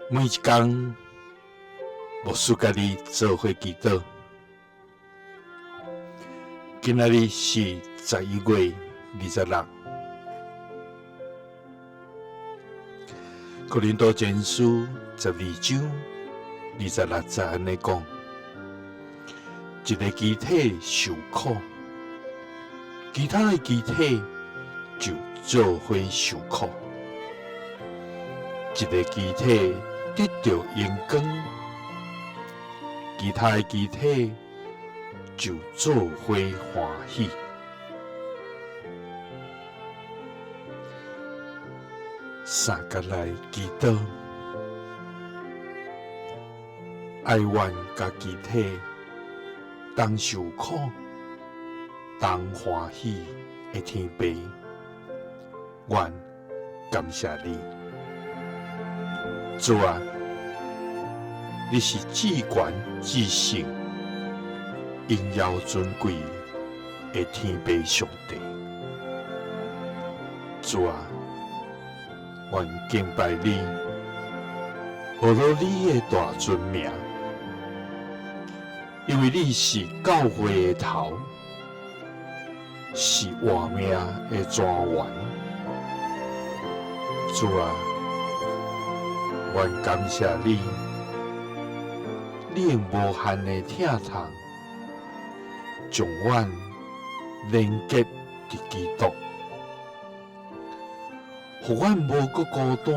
每一天，牧师甲你做伙祈祷。今仔日是11月26。哥林多前书12章26节安尼讲：一个机体受苦，其他的机体就做伙受苦；一个机体得到阳光，其他的机体就做伙欢喜。三角来祈祷，爱愿甲机体当受苦、当欢喜的天父，愿感谢你。主啊，你是至权至圣、荣耀尊贵的天父上帝。主啊，愿敬拜你，学到你的大尊名，因为你是教会的头，是活命的泉源。主啊，愿感谢你，你用无限的疼痛，将阮连结伫基督，互阮无搁孤单，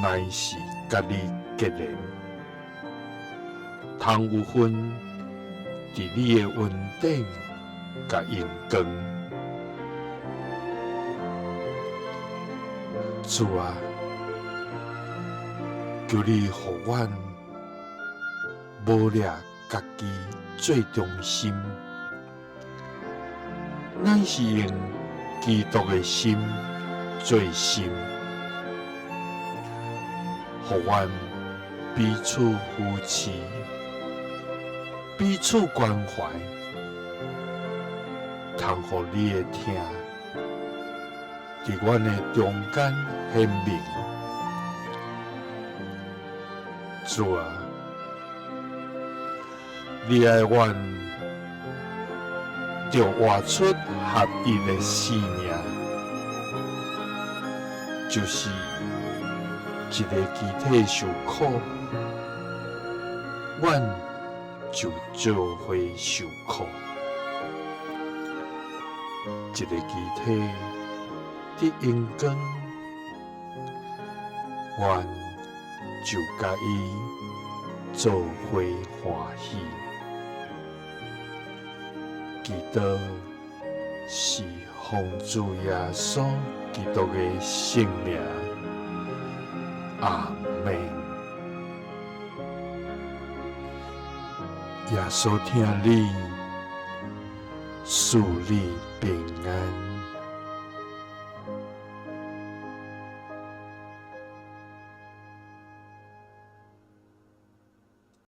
乃是甲你结连，通有份伫你的恩典甲阳光。主啊，求你互阮无掠家己最中心，乃是用基督的心做心，互阮彼此扶持，彼此关怀，通互你的听，伫阮的中间显明。主啊，你爱阮就活出合一的生命，就是一个机体受苦，阮就做伙受苦；一个机体得阳光，阮就甲伊做伙欢喜。基督是奉主耶稣基督的圣名，阿们。耶稣听你，赐你平安。